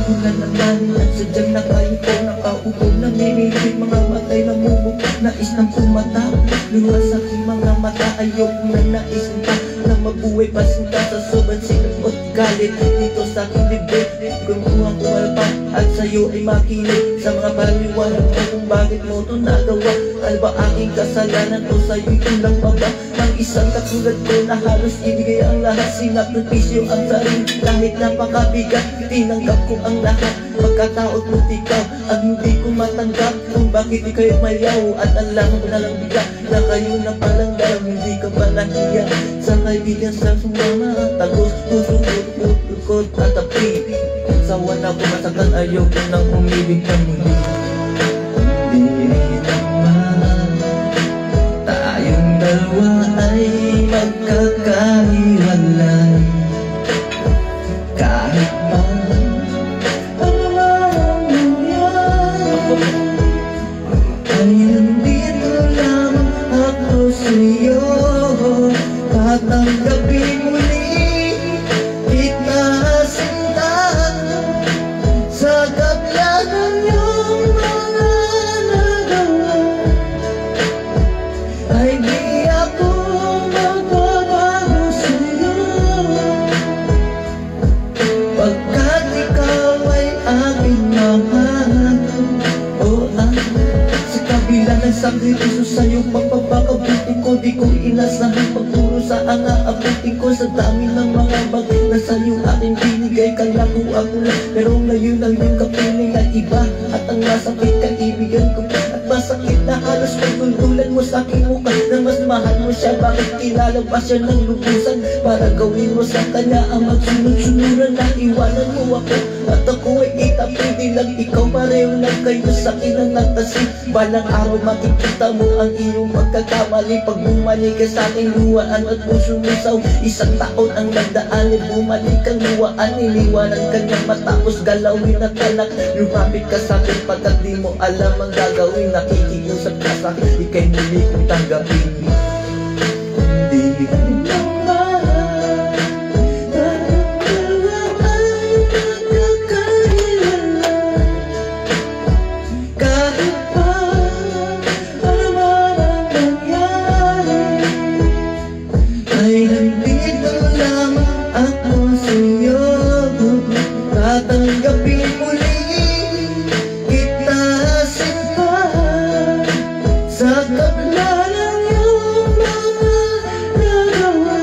Ako na naman at sadyang nakayupo, nakaupo, nanginginig, mga matay na mumuk, nais ng pumatak, luha sa aking mga mata. Ayoko na nais na mabuhay pa sinta sa sobrang sinap at galit dito sa aking dibdib. Gumuhang kumalpa at sa'yo ay makinig sa mga paliwanag mo kung bakit mo ito nagawa. Ano ba aking kasalanan o sa'yo'y kulang pa ba? Ang isang katulad ko na halos ibigay ang lahat, sinakripisyo ang sarili kahit napakabigat. Tinanggap ko ang lahat, pagkataot mo't ikaw ang hindi ko matanggap kung bakit di kayo mayaw. At alam ko na lang bigla na kayo na palang daw, hindi ka pa nahiya sa kaibigan sa sumama. Tagos, puso, tukot at api. Sawa na ko masaktan, ayoko nang umibig ka muli. Hindi naman tayong dalawa ay magkakahiwalay. Kahit pa ano man nangyari, ay nandito lamang ako sa'yo. Tatanggapin muli kita sinta sa kabla ng iyong mga nagawa. Ay di ako magbabago sa'yo, pagkat ikaw ay aking mahal. O sa kabila ng sakripisyo sa'yo, pagpapakabuti ko, di ko inasahan pagturo sa aabutin ko. Sa dami ng mga bagay na sa'yo aking binigay, kala ko ako lang, pero ngayon ang iyong kapiling ay iba. At ang masakit kaibigan ko, at masakit na halos pagtultulan mo sa aking mukha na mas mahal mo siya. Bakit kilala pa siya ng lubusan para gawin mo sa kanya ang magsunod-sunuran na iwanan mo ako at ako ay itapi? Di lang ikaw, pareho lang kayo sa akin ang nagtasin. Balang araw makikita mo ang iyong pagkakamali pag bumalik ka sa aking luwaan at puso mo saw. Isang taon ang nagdaan, bumalik ang luwaan, iniwanan ka niya matapos galawin at talak. Lumapit ka sa akin pagkat di mo alam ang gagawin. Nakikiusap ka sa akin, ika'y muli kong tanggapin. Hindi tatanggapin muli kita sinta sa kabla ng iyong mga nagawa.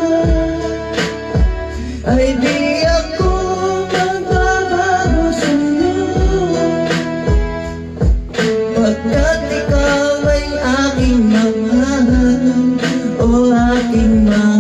Ay di ako magbabago sa'yo, pagkat ikaw ay aking mahal. O aking mahal.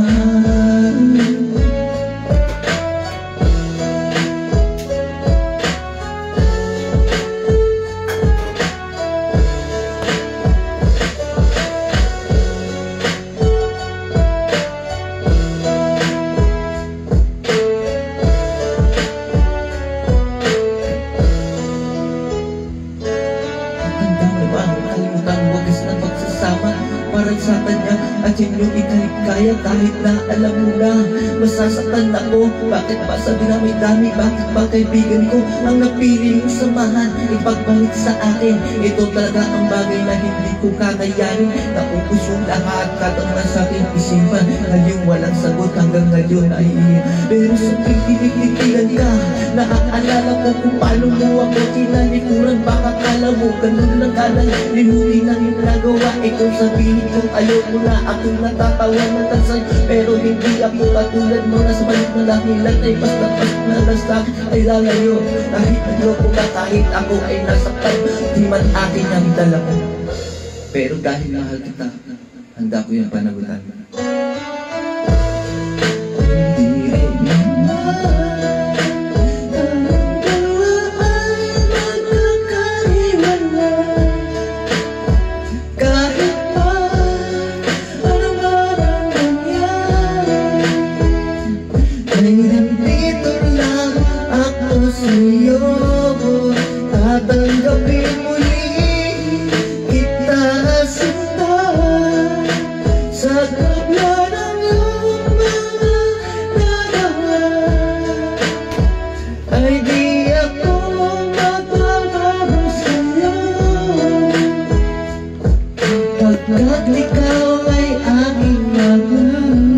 Para sa kanya at inyong ikalikaya kahit na alam mo na masasaktan ako. Bakit pa sa dinami-dami, bakit ba kaibigan ko ang napili mong samahan, ipagbalik sa akin? Ito talaga ang bagay na hindi ko kakayanin. Naupos yung lahat, katanungan sa aking isipan. Ngayong walang sagot hanggang ngayon ay pero sa pagtitigan ka, naaalala ko kung paano mo ako tinalikuran. Baka kala mo ganun lang kalang linuli na yung nagawa. Ikaw sabihin kung ayoko na akong natatawa na tansay, pero hindi ako katulad mo na sa balik na lahat ay basta-basta na lastak ay lalayo. Kahit ayoko ka, kahit ako ay nasaktan, di man akin ang dala ko. Pero dahil mahal kita, handa ko yung panagutan. Tatanggapin muli kita sinta sa kabla ng iyong mga nagawa. Ay di ako Pagkat ikaw ay aking mahal.